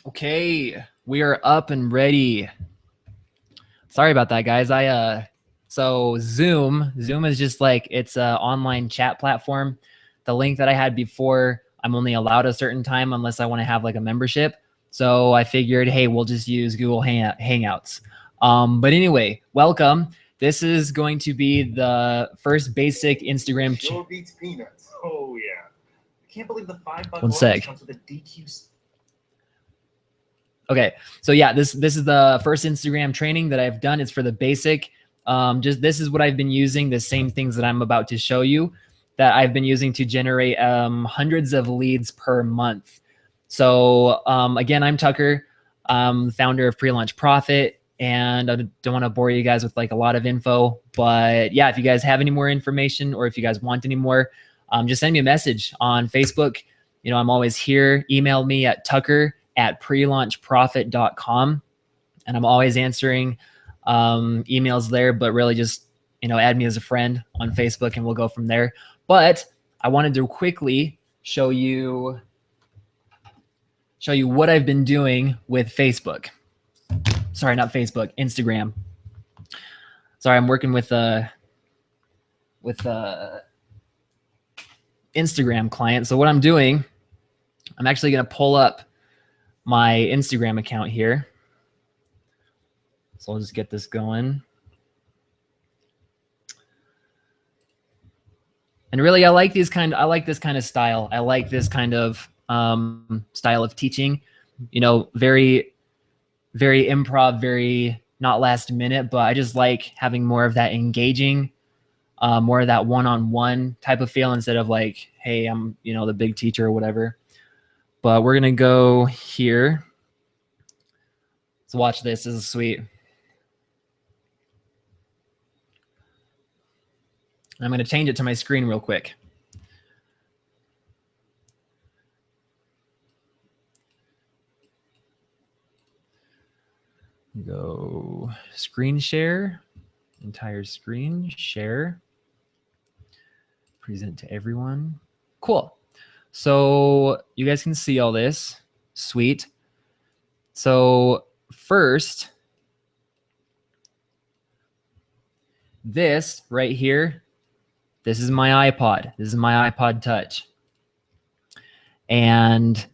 Okay, we are up and ready. Sorry about that, guys. So Zoom is just like it's an online chat platform. The link that I had before, I'm only allowed a certain time unless I want to have like a membership. So I figured, hey, we'll just use Google Hangouts. But anyway, welcome. This is going to be the first basic Instagram. Sure beats peanuts. Oh yeah. I can't believe the $5 One sec. comes with a DQ. Okay, so yeah, this is the first Instagram training that I've done. It's for the basic. Just this is what I've been using. The same things that I'm about to show you that I've been using to generate hundreds of leads per month. So again, I'm Tucker, founder of Pre-Launch Profit, and I don't want to bore you guys with like a lot of info. But yeah, if you guys have any more information or if you guys want any more, just send me a message on Facebook. You know, I'm always here. Email me at tucker@prelaunchprofit.com. And I'm always answering emails there, but really just, you know, add me as a friend on Facebook and we'll go from there. But I wanted to quickly show you what I've been doing with Facebook. Sorry, not Facebook, Instagram. Sorry, I'm working with Instagram client. So what I'm doing, I'm actually going to pull up my Instagram account here. So I'll just get this going. And really, I like this kind of style. I like this kind of style of teaching. You know, very, very improv, very not last minute, but I just like having more of that engaging, more of that one-on-one type of feel instead of like, hey, I'm, you know, the big teacher or whatever. But we're gonna go here. So watch this. This is sweet. I'm going to change it to my screen real quick. Go screen share, entire screen share, present to everyone. Cool. So you guys can see all this. Sweet. So first, this right here, this is my iPod. This is my iPod Touch. And I'm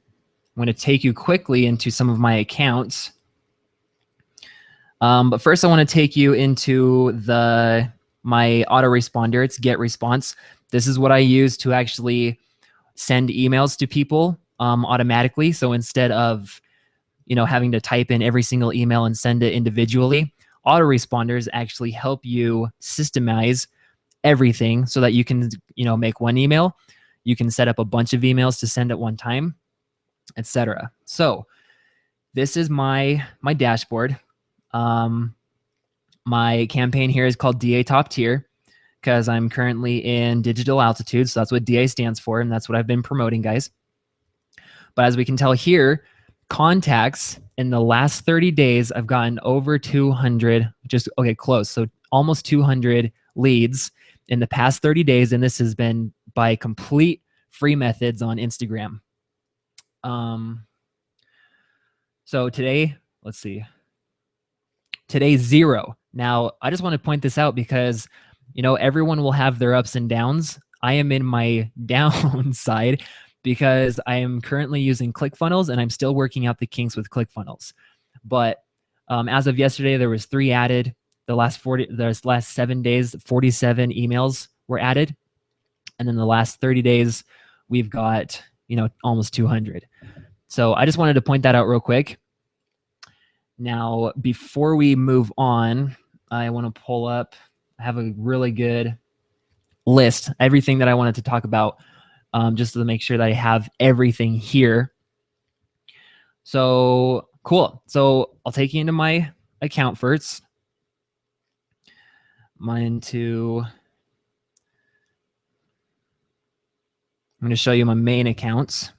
going to take you quickly into some of my accounts. But first I want to take you into my autoresponder. It's Get Response. This is what I use to actually send emails to people automatically. So instead of, you know, having to type in every single email and send it individually, autoresponders actually help you systemize everything so that you can, you know, make one email. You can set up a bunch of emails to send at one time, etc. So this is my dashboard. My campaign here is called DA Top Tier because I'm currently in digital altitude. So that's what DA stands for. And that's what I've been promoting, guys. But as we can tell here, contacts in the last 30 days, I've gotten over 200, okay, close. So almost 200 leads in the past 30 days. And this has been by complete free methods on Instagram. So today, let's see. Today's 0. Now, I just want to point this out because, you know, everyone will have their ups and downs. I am in my downside because I am currently using ClickFunnels and I'm still working out the kinks with ClickFunnels. But as of yesterday, there was 3 added. The last 7 days, 47 emails were added. And then the last 30 days, we've got, you know, almost 200. So I just wanted to point that out real quick. Now, before we move on, I want to pull up, I have a really good list, everything that I wanted to talk about, just to make sure that I have everything here. So cool. So I'll take you into my account first. I'm going to show you my main accounts.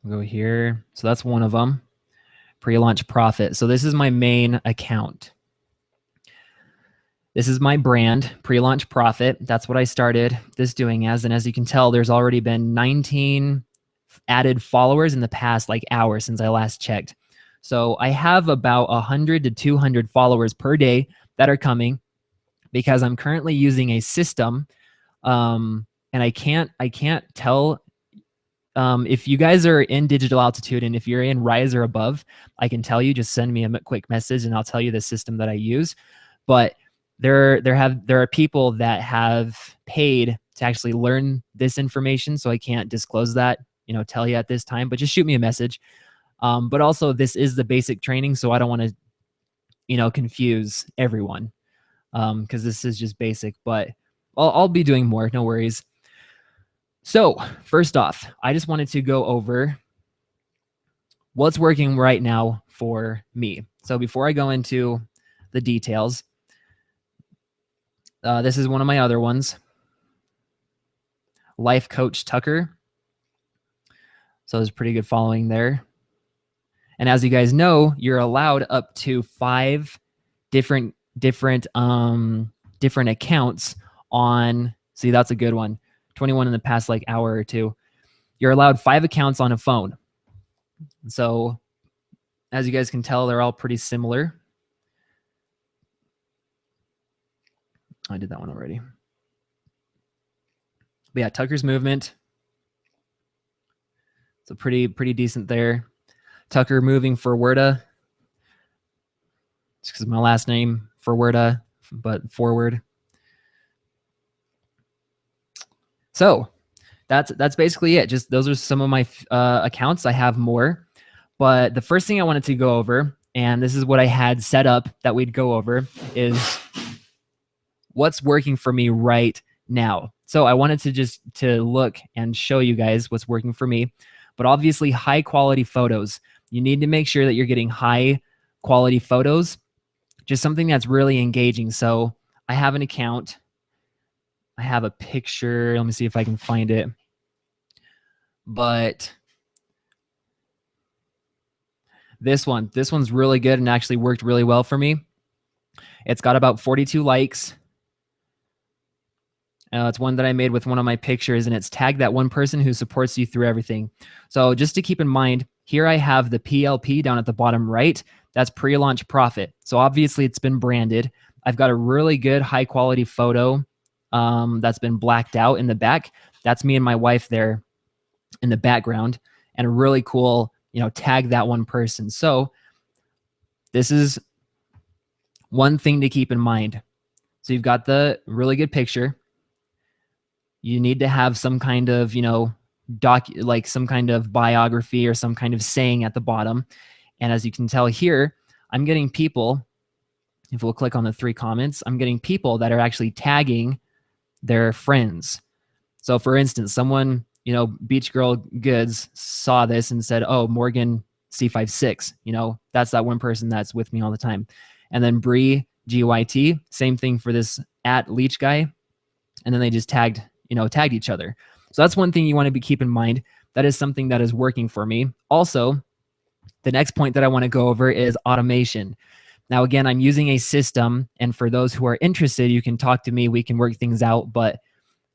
We'll go here. So that's one of them. Pre-launch profit. So this is my main account. This is my brand, pre-launch profit. That's what I started this doing as. And as you can tell, there's already been 19 added followers in the past like hour since I last checked. So I have about 100 to 200 followers per day that are coming because I'm currently using a system. And I can't tell if you guys are in digital altitude and if you're in Rise or above, I can tell you, just send me a quick message and I'll tell you the system that I use. But there are people that have paid to actually learn this information, so I can't disclose that, tell you at this time, but just shoot me a message. But also this is the basic training, so I don't want to, confuse everyone, because this is just basic, but I'll be doing more, no worries. So first off, I just wanted to go over what's working right now for me. So before I go into the details, this is one of my other ones, Life Coach Tucker. So there's pretty good following there. And as you guys know, you're allowed up to 5 different accounts on, see, that's a good one. 21 in the past like hour or two. You're allowed 5 accounts on a phone. So as you guys can tell, they're all pretty similar. I did that one already. But yeah, Tucker's Movement. So pretty decent there. Tucker Moving for Werda. It's because my last name for Werda, but forward. So that's basically it. Just those are some of my accounts. I have more, but the first thing I wanted to go over, and this is what I had set up that we'd go over, is what's working for me right now. So I wanted to just look and show you guys what's working for me, but obviously high quality photos. You need to make sure that you're getting high quality photos, just something that's really engaging. So I have an account. I have a picture. Let me see if I can find it. But this one's really good and actually worked really well for me. It's got about 42 likes. It's one that I made with one of my pictures, and it's tagged that one person who supports you through everything. So just to keep in mind, here I have the PLP down at the bottom right. That's pre-launch profit. So obviously it's been branded. I've got a really good high quality photo that's been blacked out in the back. That's me and my wife there in the background, and a really cool, tag that one person. So this is one thing to keep in mind. So you've got the really good picture. You need to have some kind of, like some kind of biography or some kind of saying at the bottom. And as you can tell here, I'm getting people, if we'll click on the 3 comments, I'm getting people that are actually tagging their friends. So for instance, someone, Beach Girl Goods saw this and said, oh, Morgan C56, that's that one person that's with me all the time. And then Bree GYT, same thing for this @Leech guy. And then they just tagged each other. So that's one thing you want to keep in mind. That is something that is working for me. Also, the next point that I want to go over is automation. Now, again, I'm using a system, and for those who are interested, you can talk to me. We can work things out. But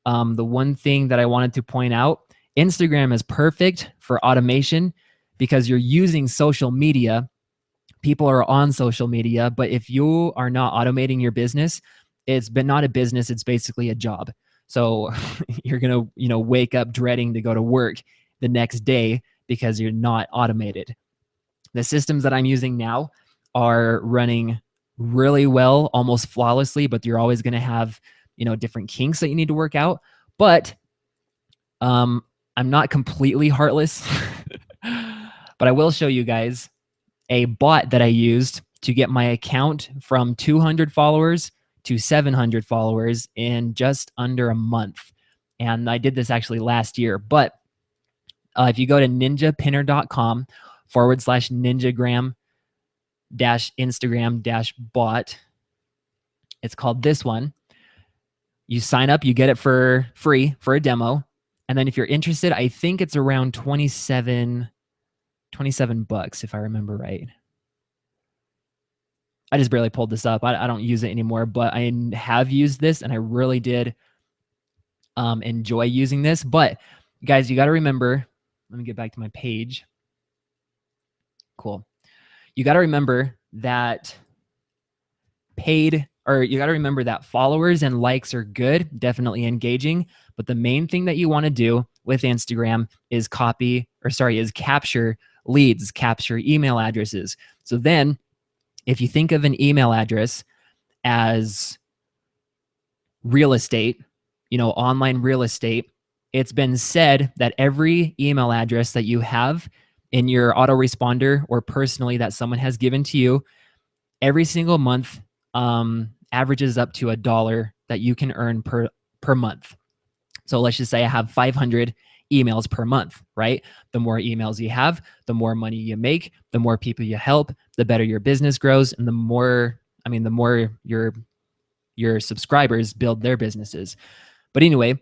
the one thing that I wanted to point out, Instagram is perfect for automation because you're using social media. People are on social media, but if you are not automating your business, it's not a business, it's basically a job. So you're going to, wake up dreading to go to work the next day because you're not automated. The systems that I'm using now are running really well, almost flawlessly, but you're always going to have, different kinks that you need to work out. But I'm not completely heartless, but I will show you guys a bot that I used to get my account from 200 followers to 700 followers in just under a month. And I did this actually last year. But if you go to ninjagram-instagram-bot, it's called this one. You sign up, you get it for free for a demo. And then if you're interested, I think it's around 27 bucks, if I remember right. I just barely pulled this up. I don't use it anymore, but I have used this and I really did enjoy using this. But guys, you got to remember, let me get back to my page. Cool. You got to remember that you got to remember that followers and likes are good, definitely engaging. But the main thing that you want to do with Instagram is capture leads, capture email addresses. So then if you think of an email address as real estate, online real estate, it's been said that every email address that you have in your autoresponder or personally that someone has given to you, every single month averages up to $1 that you can earn per month. So let's just say I have 500 emails per month, right? The more emails you have, the more money you make, the more people you help, the better your business grows, and the more your subscribers build their businesses. But anyway,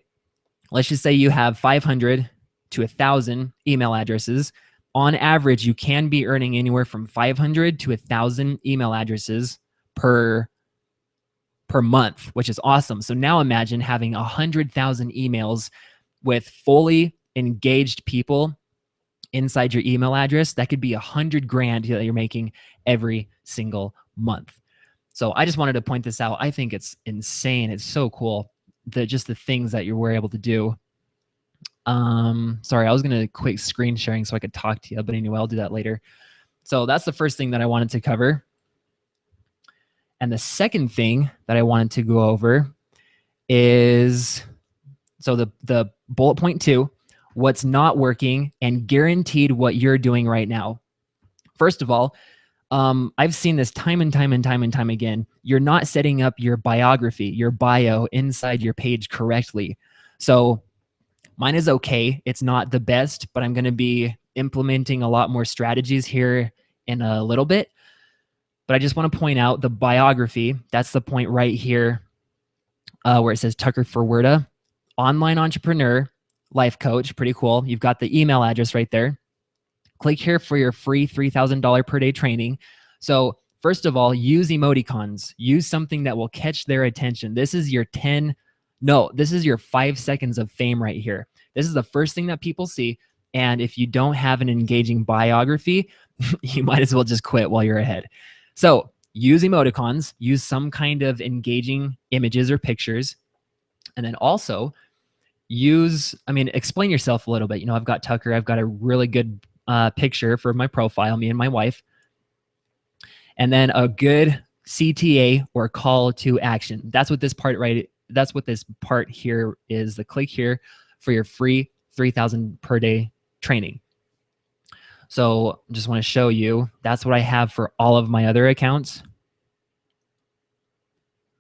let's just say you have 500 to 1,000 email addresses. On average, you can be earning anywhere from 500 to 1,000 email addresses per month, which is awesome. So now imagine having 100,000 emails with fully engaged people inside your email address. That could be 100 grand that you're making every single month. So I just wanted to point this out. I think it's insane. It's so cool. Just the things that you were able to do. Sorry, I was going to quit screen sharing so I could talk to you, but anyway, I'll do that later. So that's the first thing that I wanted to cover. And the second thing that I wanted to go over is, so the bullet point 2, what's not working and guaranteed what you're doing right now. First of all, I've seen this time and time again. You're not setting up your biography, your bio inside your page correctly. So mine is okay. It's not the best, but I'm going to be implementing a lot more strategies here in a little bit. But I just want to point out the biography. That's the point right here where it says Tucker Forwerda, online entrepreneur, life coach. Pretty cool. You've got the email address right there. Click here for your free $3,000 per day training. So first of all, use emoticons. Use something that will catch their attention. This is your 5 seconds of fame right here. This is the first thing that people see. And if you don't have an engaging biography, you might as well just quit while you're ahead. So use emoticons, use some kind of engaging images or pictures. And then also explain yourself a little bit. I've got Tucker. I've got a really good picture for my profile, me and my wife. And then a good CTA or call to action. That's what this part here is. The click here for your free 3,000 per day training. So just want to show you, that's what I have for all of my other accounts.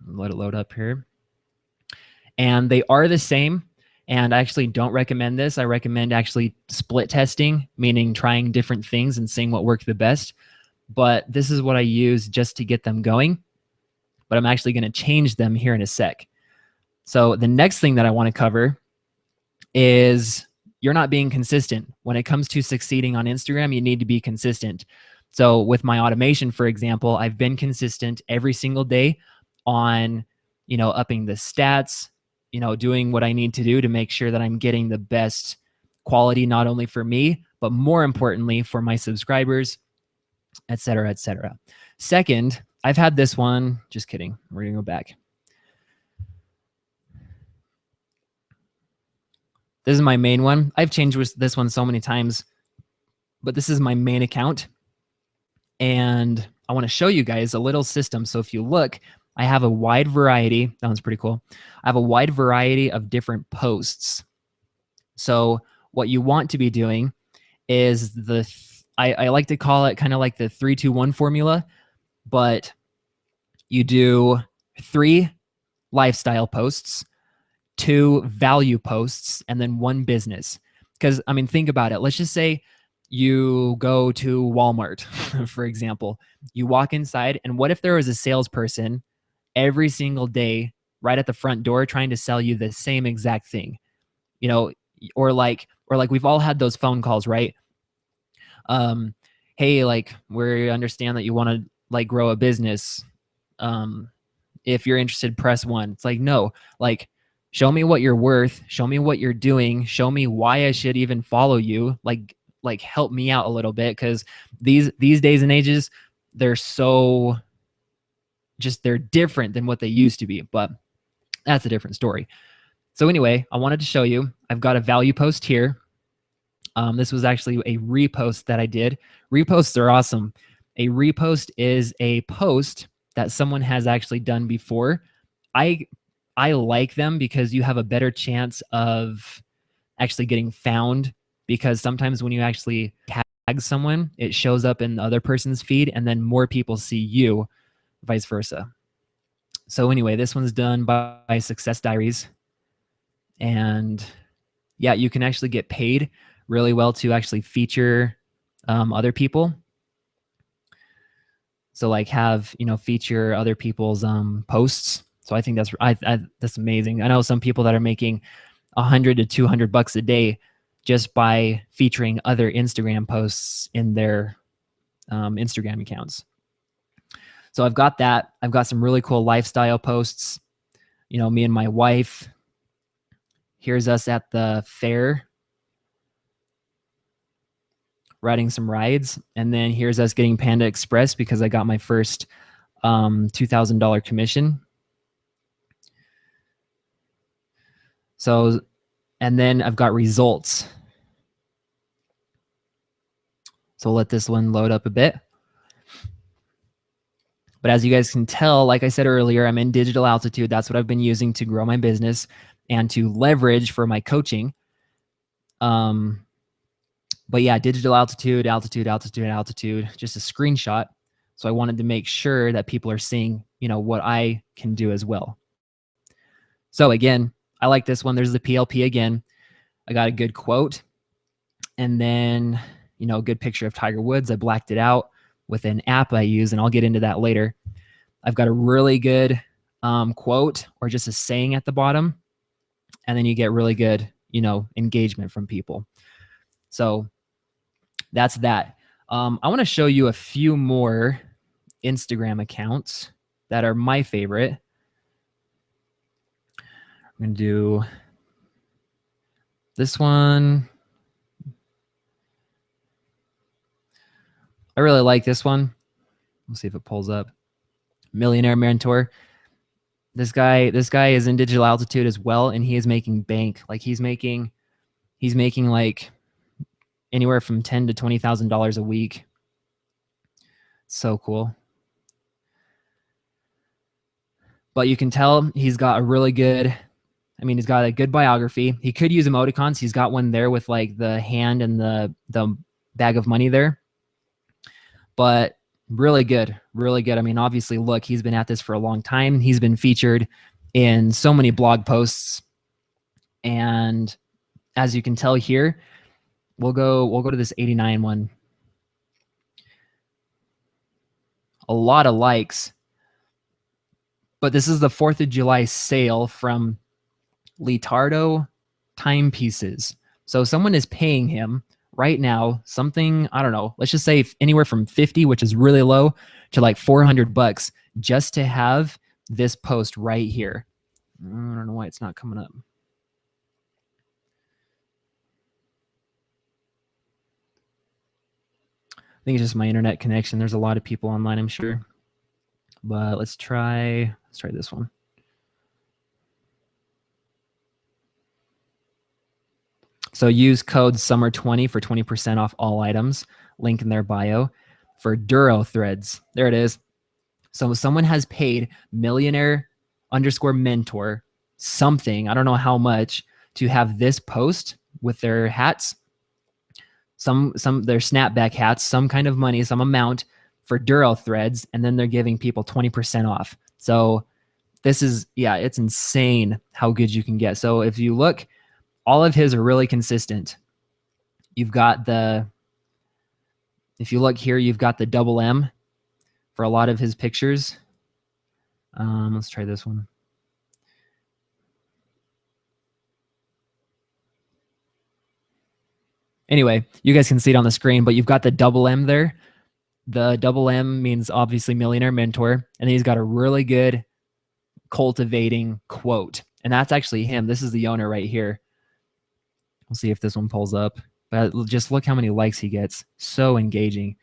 Let it load up here. And they are the same. And I actually don't recommend this. I recommend actually split testing, meaning trying different things and seeing what worked the best. But this is what I use just to get them going. But I'm actually going to change them here in a sec. So the next thing that I want to cover is you're not being consistent. When it comes to succeeding on Instagram, you need to be consistent. So with my automation, for example, I've been consistent every single day on, upping the stats, doing what I need to do to make sure that I'm getting the best quality, not only for me, but more importantly for my subscribers, et cetera, et cetera. Second, I've had this one, just kidding. We're going to go back. This is my main one. I've changed this one so many times, but this is my main account. And I want to show you guys a little system. So if you look, I have a wide variety. That one's pretty cool. I have a wide variety of different posts. So what you want to be doing is I like to call it kind of like the 3-2-1 formula, but you do 3 lifestyle posts, 2 value posts, and then 1 business. Because, think about it. Let's just say you go to Walmart, for example. You walk inside, and what if there was a salesperson every single day right at the front door trying to sell you the same exact thing? Or like we've all had those phone calls, right? Hey, we understand that you want to like grow a business. If you're interested, press 1. It's like, no, like show me what you're worth, show me what you're doing, show me why I should even follow you. Like help me out a little bit, because these days and ages, they're so just, they're different than what they used to be, but that's a different story. So anyway, I wanted to show you, I've got a value post here. This was actually a repost that I did. Reposts are awesome. A repost is a post that someone has actually done before. I like them because you have a better chance of actually getting found, because sometimes when you actually tag someone, it shows up in the other person's feed and then more people see you, vice versa. So anyway, this one's done by Success Diaries. And yeah, you can actually get paid really well to actually feature other people. So like have, feature other people's posts. So I think that's amazing. I know some people that are making $100 to $200 a day just by featuring other Instagram posts in their Instagram accounts. So I've got that. I've got some really cool lifestyle posts. Me and my wife. Here's us at the fair riding some rides. And then here's us getting Panda Express because I got my first $2,000 commission. So, and then I've got results. So we'll let this one load up a bit. But as you guys can tell, like I said earlier, I'm in digital altitude. That's what I've been using to grow my business and to leverage for my coaching. But yeah, digital altitude, altitude, just a screenshot. So I wanted to make sure that people are seeing, what I can do as well. So again, I like this one. There's the PLP again. I got a good quote. And then, a good picture of Tiger Woods. I blacked it out with an app I use, and I'll get into that later. I've got a really good quote or just a saying at the bottom. And then you get really good, engagement from people. So that's that. I want to show you a few more Instagram accounts that are my favorite. I'm going to do this one. I really like this one. We'll see if it pulls up. Millionaire Mentor. This guy is in digital altitude as well, and he is making bank. Like he's making like anywhere from $10,000 to $20,000 a week. So cool. But you can tell he's got a really good, he's got a good biography. He could use emoticons. He's got one there with like the hand and the bag of money there. But really good, really good. Obviously, look, he's been at this for a long time. He's been featured in so many blog posts. And as you can tell here, we'll go to this 89 one. A lot of likes. But this is the 4th of July sale from Leonardo Timepieces. So someone is paying him right now something, I don't know, let's just say anywhere from 50, which is really low, to like $400 just to have this post right here. I don't know why it's not coming up. I think it's just my internet connection. There's a lot of people online, I'm sure. But let's try this one. So use code SUMMER20 for 20% off all items. Link in their bio for Duro threads. There it is. So someone has paid millionaire_mentor something, I don't know how much, to have this post with their hats, some their snapback hats, some kind of money, some amount for Duro threads, and then they're giving people 20% off. So this is, yeah, it's insane how good you can get. So if you look, all of his are really consistent. You've got if you look here, you've got the double M for a lot of his pictures. Let's try this one. Anyway, you guys can see it on the screen, but you've got the double M there. The double M means obviously millionaire mentor. And then he's got a really good cultivating quote. And that's actually him. This is the owner right here. We'll see if this one pulls up. But just look how many likes he gets. So engaging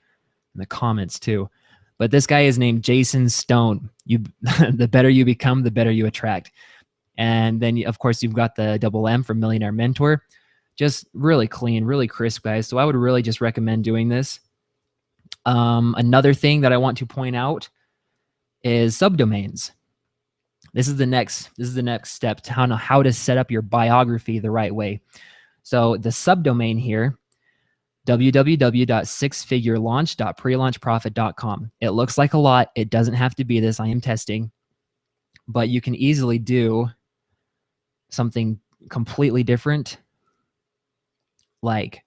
in the comments too. But this guy is named Jason Stone. You, the better you become, the better you attract. And then, of course, you've got the double M for Millionaire Mentor. Just really clean, really crisp, guys. So I would really just recommend doing this. Another thing that I want to point out is subdomains. This is the next step to how to set up your biography the right way. So the subdomain here, www.sixfigurelaunch.prelaunchprofit.com. It looks like a lot. It doesn't have to be this. I am testing. But you can easily do something completely different, but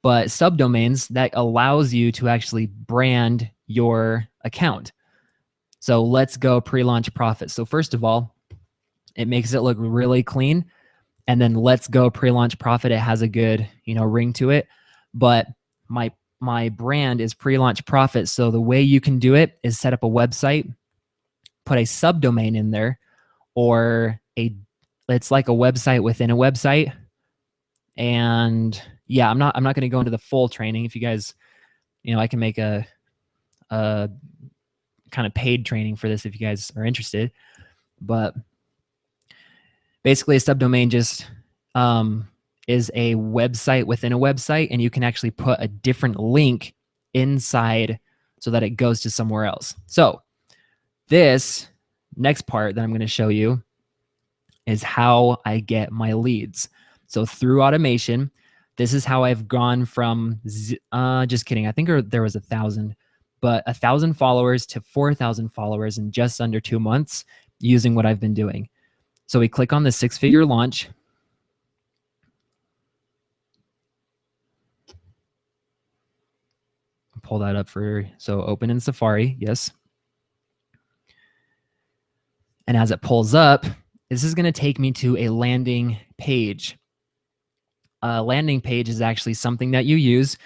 subdomains that allows you to actually brand your account. So let's go pre-launch profit. So first of all, it makes it look really clean. And then let's go pre-launch profit. It has a good, ring to it. But my brand is pre-launch profit. So the way you can do it is set up a website, put a subdomain in there, or it's like a website within a website. And yeah, I'm not going to go into the full training. If you guys, I can make a kind of paid training for this if you guys are interested. But basically, a subdomain just is a website within a website, and you can actually put a different link inside so that it goes to somewhere else. So this next part that I'm going to show you is how I get my leads. So through automation, this is how I've gone from, just kidding, I think there was 1,000, but 1,000 followers to 4,000 followers in just under 2 months using what I've been doing. So we click on the six-figure launch. Pull that up so open in Safari, yes. And as it pulls up, this is going to take me to a landing page. A landing page is actually something that you use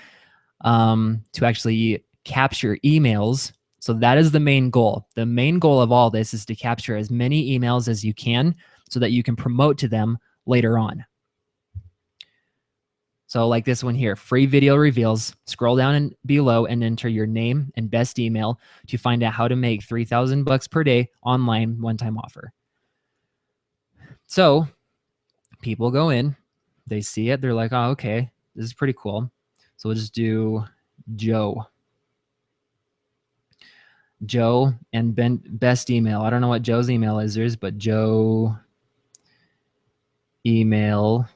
to actually capture emails. So that is the main goal. The main goal of all this is to capture as many emails as you can so that you can promote to them later on. So like this one here, free video reveals. Scroll down below and enter your name and best email to find out how to make $3,000 per day online one-time offer. So people go in, they see it, they're like, oh, okay, this is pretty cool. So we'll just do Joe and best email. I don't know what Joe's email is, but Joe email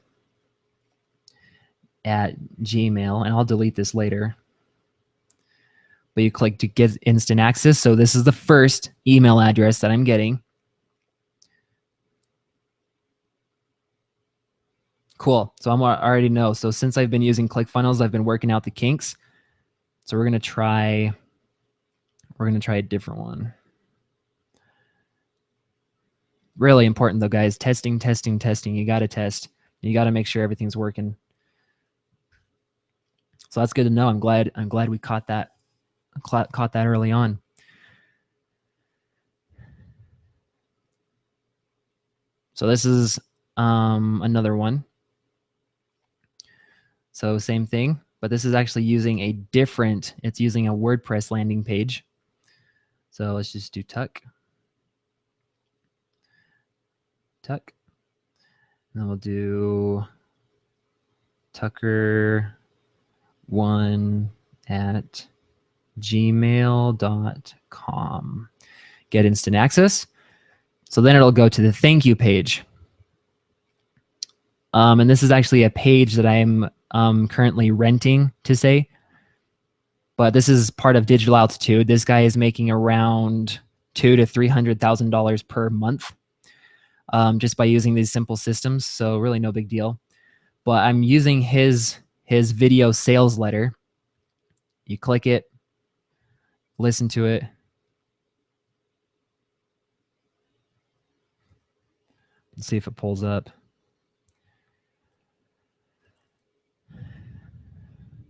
at Gmail, and I'll delete this later. But you click to get instant access. So this is the first email address that I'm getting. Cool. So I already know. So since I've been using ClickFunnels, I've been working out the kinks. So we're gonna try a different one. Really important though, guys. Testing. You got to test. You got to make sure everything's working. So that's good to know. I'm glad we caught that early on. So this is another one. So same thing, but this is actually using it's using a WordPress landing page. So let's just do Tuck. And then we'll do tucker1@gmail.com. Get instant access. So then it'll go to the thank you page. And this is actually a page that I'm currently renting to say. But this is part of Digital Altitude. This guy is making around $200,000 to $300,000 per month just by using these simple systems. So really no big deal. But I'm using his video sales letter. You click it, listen to it. Let's see if it pulls up.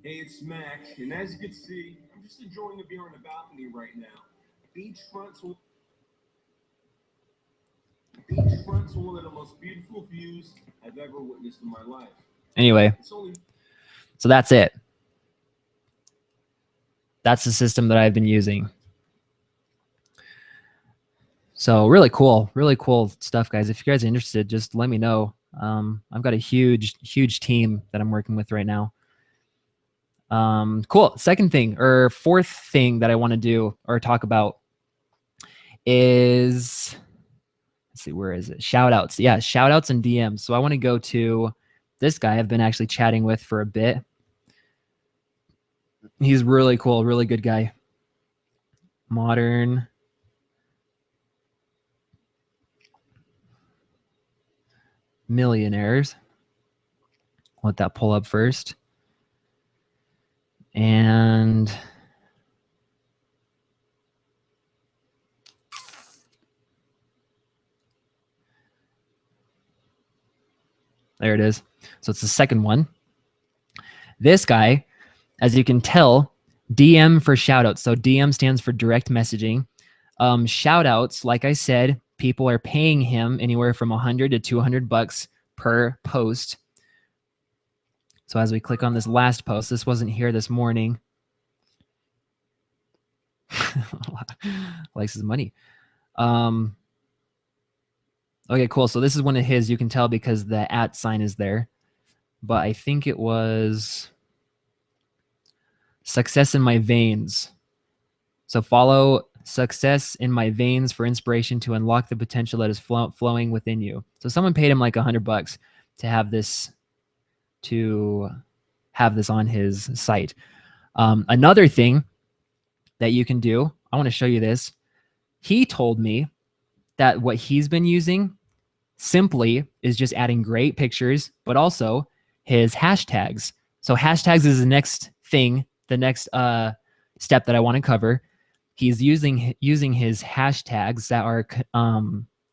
Hey, it's Mac, and as you can see, I'm just enjoying a beer on the balcony right now. Beachfront's one of the most beautiful views I've ever witnessed in my life. Anyway, so that's it. That's the system that I've been using. So really cool stuff, guys. If you guys are interested, just let me know. I've got a huge team that I'm working with right now. Cool. Second thing, or fourth thing that I want to do or talk about is, let's see, where is it? Shoutouts. Yeah, shoutouts and DMs. So I want to go to this guy I've been actually chatting with for a bit. He's really cool, really good guy. Modern millionaires. Let that pull up first. And there it is. So it's the second one. This guy, as you can tell, DM for shoutouts. So DM stands for direct messaging. Shoutouts, like I said, people are paying him anywhere from $100 to $200 per post. So as we click on this last post, this wasn't here this morning. Likes his money. Okay, cool. So this is one of his. You can tell because the @ sign is there. But I think it was Success in My Veins. So follow Success in My Veins for inspiration to unlock the potential that is flowing within you. So someone paid him like $100 to have this on his site. Another thing that you can do, I want to show you this. He told me that what he's been using simply is just adding great pictures, but also his hashtags. So hashtags is the next thing, the next step that I want to cover. He's using his hashtags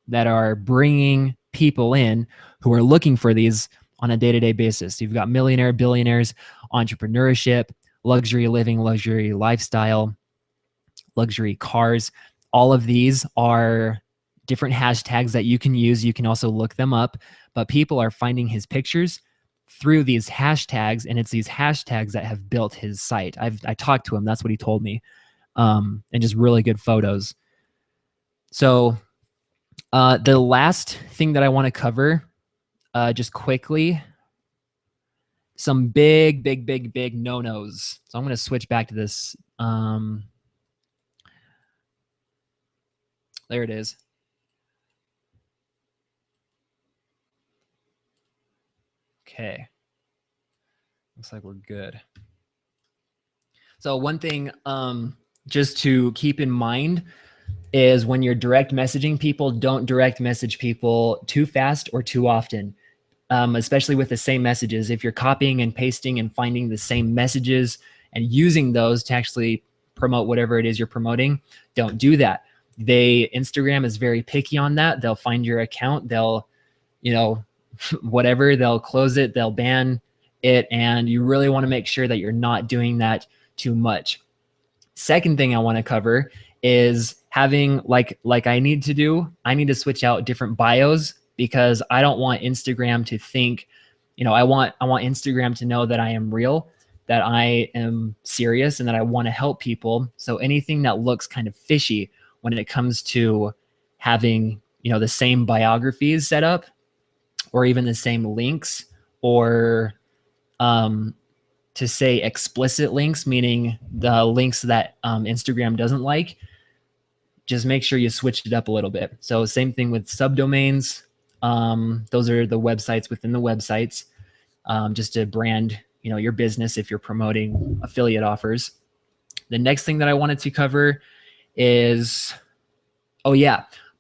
that are bringing people in who are looking for these on a day-to-day basis. You've got millionaire, billionaires, entrepreneurship, luxury living, luxury lifestyle, luxury cars. All of these are different hashtags that you can use. You can also look them up, but people are finding his pictures through these hashtags, and it's these hashtags that have built his site. I talked to him. That's what he told me. And just really good photos. So the last thing that I want to cover just quickly, some big no-nos. So I'm going to switch back to this. There it is. Okay. Looks like we're good. So one thing just to keep in mind is when you're direct messaging people, don't direct message people too fast or too often, especially with the same messages. If you're copying and pasting and finding the same messages and using those to actually promote whatever it is you're promoting, don't do that. Instagram is very picky on that. They'll find your account. They'll, whatever, they'll close it, they'll ban it. And you really want to make sure that you're not doing that too much. Second thing I want to cover is having like I need to switch out different bios, because I don't want Instagram to think, I want Instagram to know that I am real, that I am serious, and that I want to help people. So anything that looks kind of fishy when it comes to having, the same biographies set up, or even the same links, or to say explicit links, meaning the links that Instagram doesn't like, just make sure you switch it up a little bit. So same thing with subdomains. Those are the websites within the websites, just to brand, your business if you're promoting affiliate offers. The next thing that I wanted to cover is,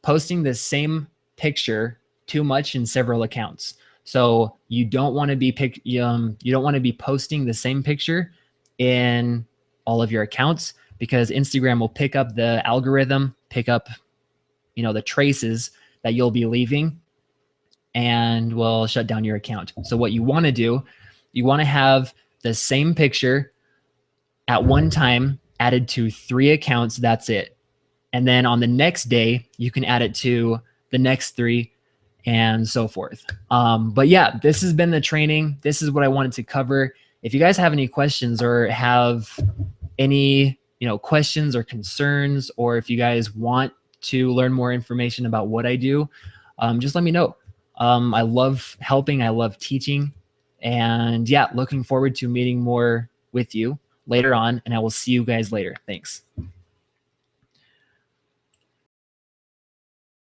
posting the same picture too much in several accounts. So you don't want to be posting the same picture in all of your accounts, because Instagram will pick up the algorithm, pick up, the traces that you'll be leaving, and will shut down your account. So what you want to do, you want to have the same picture at one time added to 3 accounts, that's it. And then on the next day, you can add it to the next 3 and so forth. But yeah, this has been the training. This is what I wanted to cover. If you guys have any questions or have any questions or concerns, or if you guys want to learn more information about what I do, just let me know. I love helping. I love teaching. And yeah, looking forward to meeting more with you later on. And I will see you guys later. Thanks.